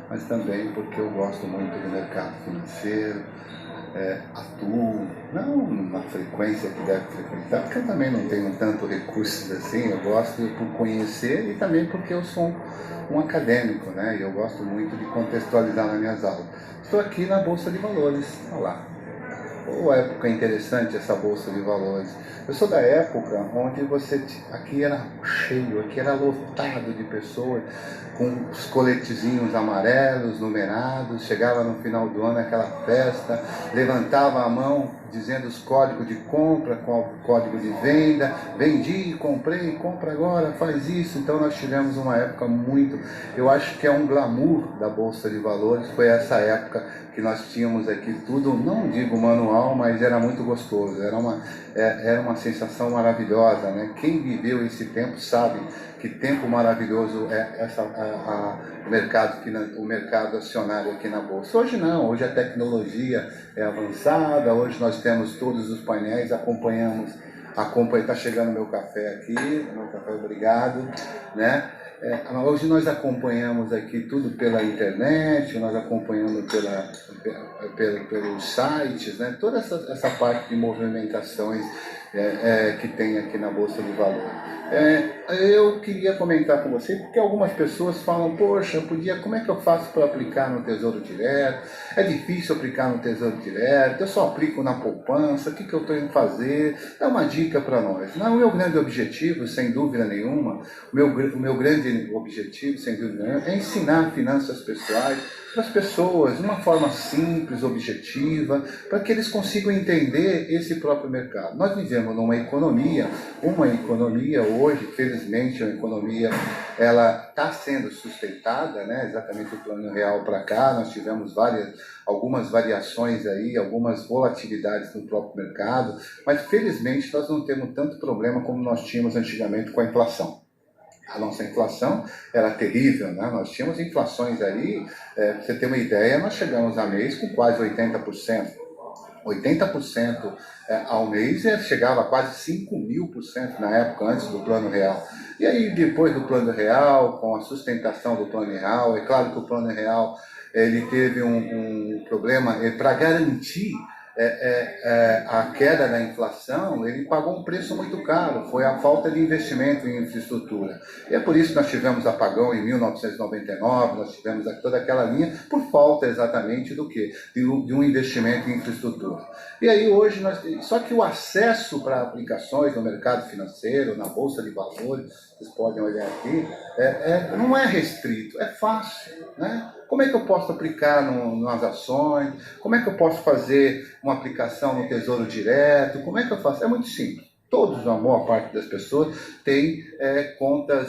Mas também porque eu gosto muito do mercado financeiro, atuo, não na frequência que deve frequentar, porque eu também não tenho tanto recursos assim, eu gosto por conhecer e também porque eu sou um acadêmico, né? E eu gosto muito de contextualizar nas minhas aulas. Estou aqui na Bolsa de Valores, olha lá. Ou época interessante essa bolsa de valores. Eu sou da época onde aqui era cheio, aqui era lotado de pessoas com os coletezinhos amarelos, numerados, chegava no final do ano aquela festa, levantava a mão dizendo os códigos de compra, código de venda, vendi, comprei, compra agora, faz isso. Então nós tivemos uma época eu acho que é um glamour da Bolsa de Valores, foi essa época que nós tínhamos aqui tudo, não digo manual, mas era muito gostoso, era uma sensação maravilhosa, né? Quem viveu esse tempo sabe que tempo maravilhoso é o mercado acionário aqui na Bolsa. Hoje não, hoje a tecnologia é avançada, hoje nós temos todos os painéis, está chegando meu café aqui, meu café, obrigado, né? Hoje nós acompanhamos aqui tudo pela internet, nós acompanhamos pelos sites, né? Toda essa parte de movimentações que tem aqui na Bolsa de Valores. Eu queria comentar com você, porque algumas pessoas falam, poxa, como é que eu faço para aplicar no Tesouro Direto? É difícil aplicar no Tesouro Direto, eu só aplico na poupança, o que eu tenho que fazer? Dá uma dica para nós. Não, o meu grande objetivo, sem dúvida nenhuma, o meu grande objetivo, sem dúvida nenhuma, é ensinar finanças pessoais para as pessoas, de uma forma simples, objetiva, para que eles consigam entender esse próprio mercado. Nós vivemos numa economia hoje, felizmente, a economia ela está sendo sustentada, né? Exatamente o Plano Real para cá, nós tivemos algumas variações aí, algumas volatilidades no próprio mercado, mas felizmente nós não temos tanto problema como nós tínhamos antigamente com a inflação. A nossa inflação era terrível, né? Nós tínhamos inflações aí, para você ter uma ideia, nós chegamos a mês com quase 80%. 80% ao mês, chegava a quase 5.000% na época, antes do Plano Real. E aí, depois do Plano Real, com a sustentação do Plano Real, é claro que o Plano Real ele teve um problema para garantir a queda da inflação, ele pagou um preço muito caro, foi a falta de investimento em infraestrutura. E é por isso que nós tivemos apagão em 1999, nós tivemos toda aquela linha, por falta exatamente do quê? De um investimento em infraestrutura. E aí hoje, só que o acesso para aplicações no mercado financeiro, na Bolsa de Valores, vocês podem olhar aqui, não é restrito, é fácil, né? Como é que eu posso aplicar nas ações? Como é que eu posso fazer uma aplicação no Tesouro Direto? Como é que eu faço? É muito simples. Todos, a maior parte das pessoas, tem conta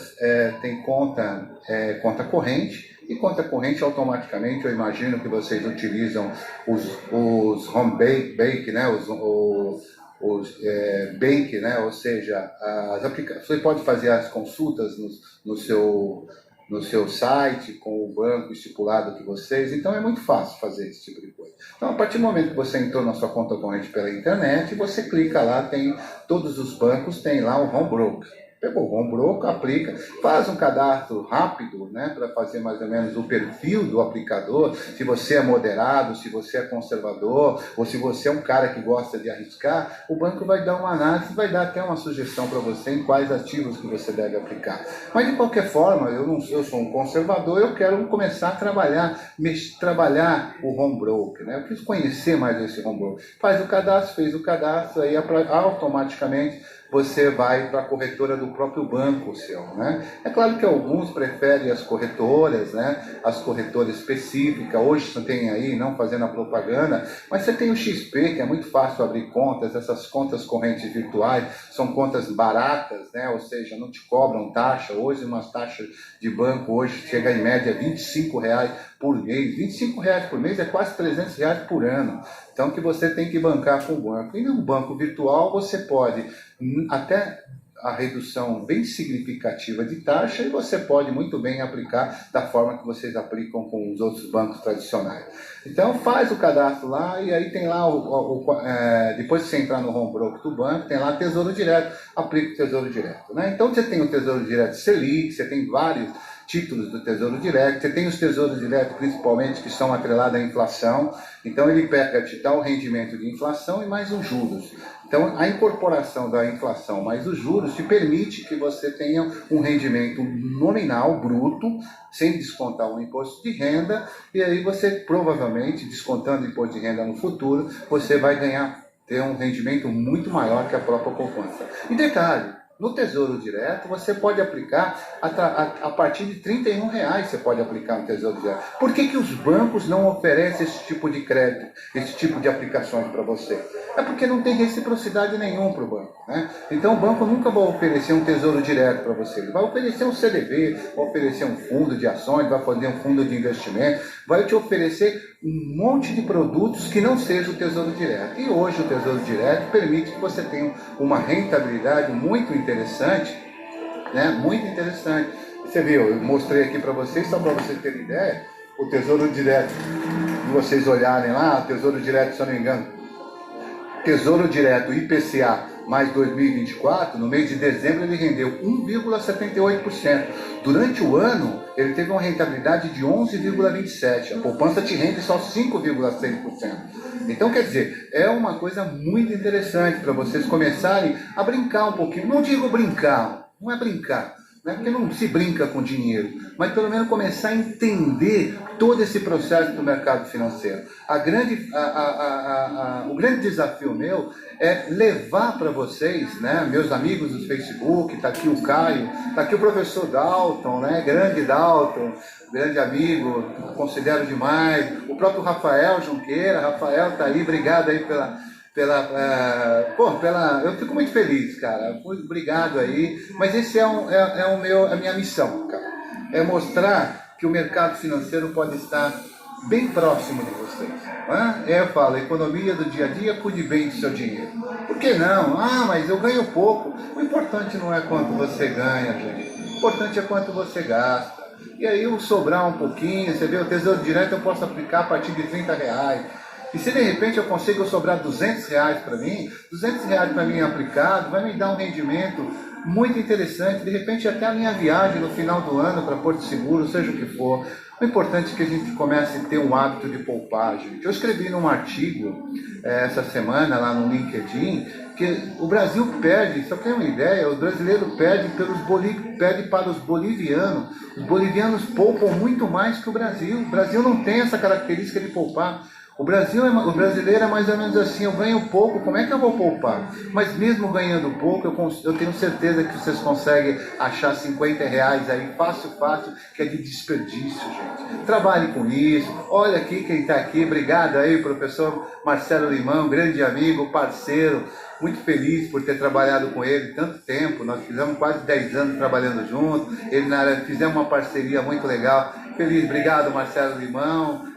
corrente, e conta corrente automaticamente, eu imagino que vocês utilizam os home bank, né? Bank, né? Ou seja, você pode fazer as consultas no seu site, com o banco estipulado que vocês, então é muito fácil fazer esse tipo de coisa. Então, a partir do momento que você entrou na sua conta corrente pela internet, você clica lá, tem todos os bancos, tem lá o Home Broker. Pegou o Home Broker, aplica, faz um cadastro rápido, né, para fazer mais ou menos o perfil do aplicador, se você é moderado, se você é conservador, ou se você é um cara que gosta de arriscar, o banco vai dar uma análise, vai dar até uma sugestão para você em quais ativos que você deve aplicar. Mas de qualquer forma, eu sou um conservador, eu quero começar a trabalhar o Home Broker, né? Eu quis conhecer mais esse Home Broker. Fez o cadastro, aí automaticamente você vai para a corretora do próprio banco seu, né? É claro que alguns preferem as corretoras, né? As corretoras específicas, hoje você tem aí, não fazendo a propaganda, mas você tem o XP, que é muito fácil abrir contas, essas contas correntes virtuais, são contas baratas, né? Ou seja, não te cobram taxa, hoje umas taxas de banco, hoje chega em média R$ 25 por mês, R$ 25 por mês é quase R$ 300 por ano, então que você tem que bancar com o banco. E no banco virtual você pode até a redução bem significativa de taxa, e você pode muito bem aplicar da forma que vocês aplicam com os outros bancos tradicionais. Então faz o cadastro lá, e aí tem lá, depois que você entrar no Home Broker do banco, tem lá Tesouro Direto, aplica o Tesouro Direto, né? Então você tem o Tesouro Direto Selic, você tem vários títulos do Tesouro Direto. Você tem os Tesouros Diretos, principalmente, que são atrelados à inflação. Então, ele pega, te dá o rendimento de inflação e mais os juros. Então, a incorporação da inflação mais os juros te permite que você tenha um rendimento nominal, bruto, sem descontar o imposto de renda, e aí você provavelmente, descontando o imposto de renda no futuro, você vai ter um rendimento muito maior que a própria poupança. E detalhe, no Tesouro Direto, você pode aplicar a partir de R$31, você pode aplicar no Tesouro Direto. Por que os bancos não oferecem esse tipo de crédito, esse tipo de aplicações para você? É porque não tem reciprocidade nenhuma para o banco, né? Então o banco nunca vai oferecer um Tesouro Direto para você. Ele vai oferecer um CDB, vai oferecer um fundo de ações, vai fazer um fundo de investimento, vai te oferecer um monte de produtos que não seja o Tesouro Direto. E hoje o Tesouro Direto permite que você tenha uma rentabilidade muito interessante, né? Muito interessante. Você viu, eu mostrei aqui para vocês, só para vocês terem ideia, o Tesouro Direto, se vocês olharem lá, o Tesouro Direto, se eu não me engano, Tesouro Direto IPCA mais 2024, no mês de dezembro ele rendeu 1,78%. Durante o ano, ele teve uma rentabilidade de 11,27%. A poupança te rende só 5,6%. Então, quer dizer, é uma coisa muito interessante para vocês começarem a brincar um pouquinho. Não digo brincar, não é brincar, né? Porque não se brinca com dinheiro, mas pelo menos começar a entender todo esse processo do mercado financeiro. O grande desafio meu é levar para vocês, né, meus amigos do Facebook, está aqui o Caio, está aqui o professor Dalton, né, grande Dalton, grande amigo, considero demais, o próprio Rafael Junqueira, Rafael está aí, obrigado aí eu fico muito feliz, cara, obrigado aí, mas esse é a minha missão, cara, é mostrar que o mercado financeiro pode estar bem próximo de vocês, né? Eu falo, economia do dia a dia, cuide bem do seu dinheiro. Por que não? Ah, mas eu ganho pouco. O importante não é quanto você ganha, gente, o importante é quanto você gasta. E aí o sobrar um pouquinho, você vê, o Tesouro Direto eu posso aplicar a partir de R$30. E se de repente eu consigo sobrar R$200 para mim, R$200 para mim aplicado, vai me dar um rendimento muito interessante, de repente até a minha viagem no final do ano para Porto Seguro, seja o que for. O importante é que a gente comece a ter um hábito de poupar, gente. Eu escrevi num artigo essa semana lá no LinkedIn que o Brasil perde, só tem uma ideia, o brasileiro perde para os bolivianos. Os bolivianos poupam muito mais que o Brasil. O Brasil não tem essa característica de poupar. O brasileiro é mais ou menos assim, eu ganho pouco, como é que eu vou poupar? Mas mesmo ganhando pouco, eu tenho certeza que vocês conseguem achar R$50 aí, fácil, que é de desperdício, gente. Trabalhe com isso, olha aqui quem está aqui, obrigado aí, professor Marcelo Limão, grande amigo, parceiro, muito feliz por ter trabalhado com ele tanto tempo, nós fizemos quase 10 anos trabalhando junto, fizemos uma parceria muito legal, feliz, obrigado Marcelo Limão,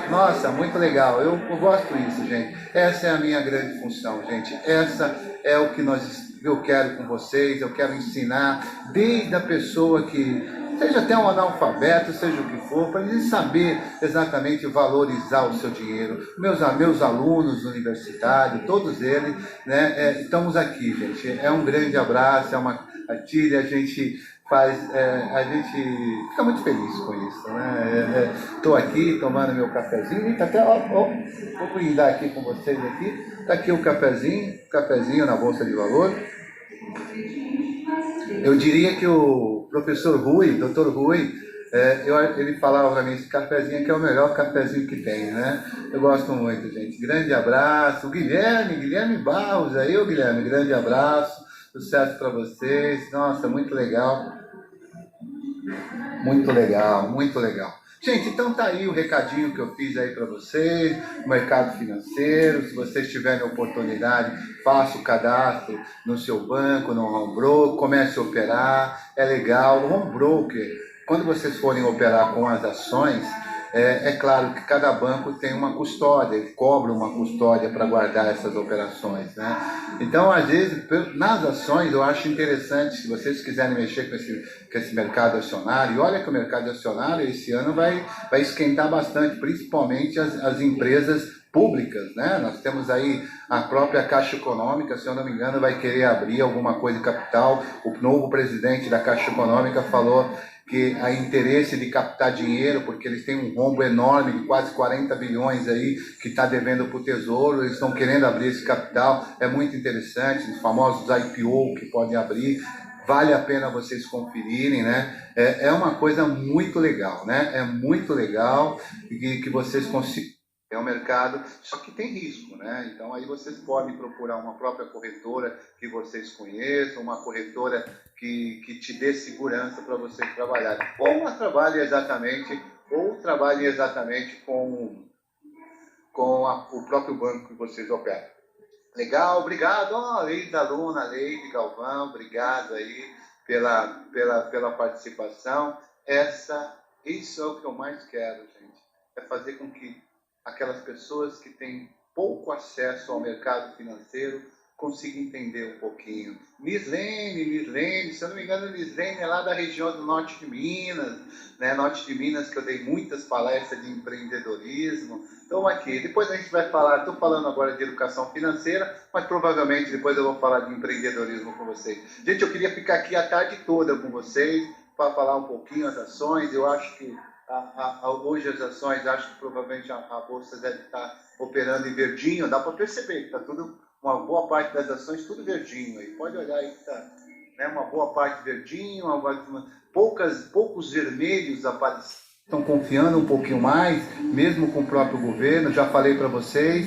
nossa, muito legal, eu gosto disso, gente, essa é a minha grande função, gente, essa é o que eu quero com vocês, eu quero ensinar, desde a pessoa que, seja até um analfabeto, seja o que for, para eles saber exatamente valorizar o seu dinheiro. Meus alunos universitários, todos eles, né, estamos aqui, gente, é um grande abraço, é uma partilha, a gente fica muito feliz com isso, né? Estou aqui tomando meu cafezinho, até, vou brindar aqui com vocês aqui, está aqui o cafezinho na Bolsa de Valor. Eu diria que o professor Rui, Dr. Rui, ele falava para mim, esse cafezinho aqui é o melhor cafezinho que tem, né? Eu gosto muito, gente. Grande abraço. O Guilherme Barros, aí, ô Guilherme, grande abraço. Sucesso para vocês. Nossa, muito legal. Muito legal, muito legal. Gente, então tá aí o recadinho que eu fiz aí para vocês, mercado financeiro. Se vocês tiverem oportunidade, faça o cadastro no seu banco, no home broker, comece a operar, é legal. O home broker, quando vocês forem operar com as ações, é claro que cada banco tem uma custódia, ele cobra uma custódia para guardar essas operações, né? Então, às vezes, nas ações, eu acho interessante, se vocês quiserem mexer com esse mercado acionário, e olha que o mercado acionário esse ano vai esquentar bastante, principalmente as empresas públicas, né? Nós temos aí a própria Caixa Econômica, se eu não me engano, vai querer abrir alguma coisa de capital. O novo presidente da Caixa Econômica falou que há interesse de captar dinheiro, porque eles têm um rombo enorme de quase 40 bilhões aí que está devendo para o Tesouro, eles estão querendo abrir esse capital, é muito interessante, os famosos IPO que podem abrir. Vale a pena vocês conferirem, né? É uma coisa muito legal, né? É muito legal que vocês consigam. É um mercado, só que tem risco, né? Então aí vocês podem procurar uma própria corretora que vocês conheçam, uma corretora que te dê segurança para vocês trabalharem. Ou trabalhe exatamente com o próprio banco que vocês operam. Legal, obrigado. Leide Aluna, Leide Galvão, obrigado aí pela participação. Isso é o que eu mais quero, gente. É fazer com que aquelas pessoas que têm pouco acesso ao mercado financeiro consigam entender um pouquinho. Mislene, se eu não me engano, Mislene é lá da região do norte de Minas, né? Norte de Minas, que eu dei muitas palestras de empreendedorismo. Então aqui, depois a gente vai falar, estou falando agora de educação financeira, mas provavelmente depois eu vou falar de empreendedorismo com vocês. Gente, eu queria ficar aqui a tarde toda com vocês, para falar um pouquinho das ações. Eu acho que hoje as ações, acho que provavelmente a bolsa deve estar operando em verdinho, dá para perceber que está tudo, uma boa parte das ações tudo verdinho aí, pode olhar aí que está, né, uma boa parte verdinho, poucos vermelhos aparecendo. Estão confiando um pouquinho mais, mesmo com o próprio governo. Já falei para vocês,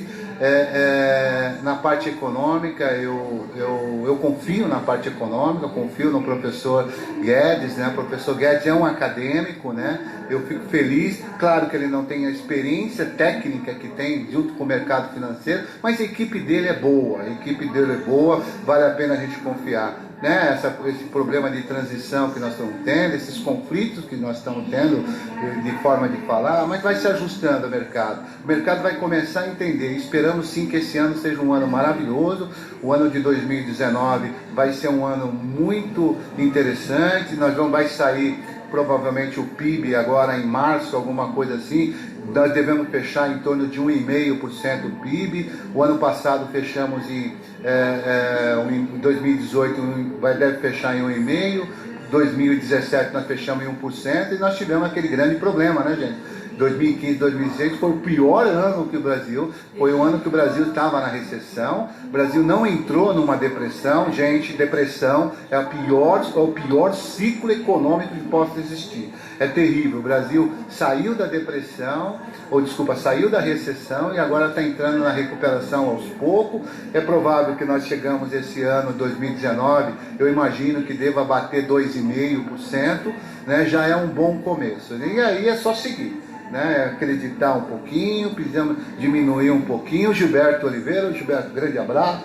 na parte econômica, eu confio na parte econômica, confio no professor Guedes, né? O professor Guedes é um acadêmico, né? Eu fico feliz, claro que ele não tem a experiência técnica que tem junto com o mercado financeiro, mas a equipe dele é boa, vale a pena a gente confiar. Né, esse problema de transição que nós estamos tendo, esses conflitos que nós estamos tendo de forma de falar, mas vai se ajustando o mercado vai começar a entender. Esperamos sim que esse ano seja um ano maravilhoso, o ano de 2019 vai ser um ano muito interessante, vai sair provavelmente o PIB agora em março, alguma coisa assim. Nós devemos fechar em torno de 1,5% do PIB. O ano passado fechamos em 2018, deve fechar em 1,5%. 2017 nós fechamos em 1% e nós tivemos aquele grande problema, né, gente? 2015, 2016 foi o pior ano que o Brasil, foi o ano que o Brasil estava na recessão. O Brasil não entrou numa depressão. Gente, depressão é o pior ciclo econômico que possa existir. É terrível. O Brasil saiu da depressão, saiu da recessão e agora está entrando na recuperação aos poucos. É provável que nós chegamos esse ano, 2019, eu imagino que deva bater 2,5%, né? Já é um bom começo. E aí é só seguir. Né, acreditar um pouquinho, precisamos diminuir um pouquinho. Gilberto Oliveira, grande abraço.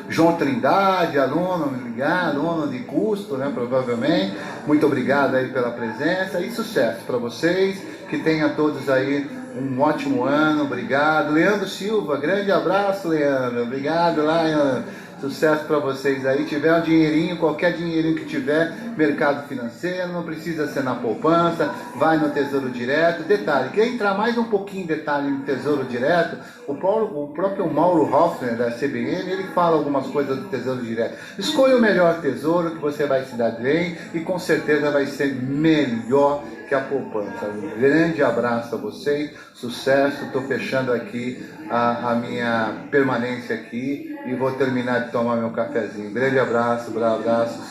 João Trindade, aluno de custo, né, provavelmente. Muito obrigado aí pela presença e sucesso para vocês. Que tenha todos aí um ótimo ano. Obrigado. Leandro Silva, grande abraço, Leandro. Obrigado, Leandro. Sucesso para vocês aí. Tiver um dinheirinho, qualquer dinheirinho que tiver, mercado financeiro, não precisa ser na poupança, vai no Tesouro Direto. Detalhe, quer entrar mais um pouquinho em detalhe no Tesouro Direto? O próprio Mauro Hoffner, da CBN, ele fala algumas coisas do Tesouro Direto. Escolha o melhor tesouro que você vai se dar bem e com certeza vai ser melhor que a poupança. Um grande abraço a vocês, sucesso. Estou fechando aqui a minha permanência aqui e vou terminar de tomar meu cafezinho. Grande abraço,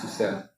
sucesso.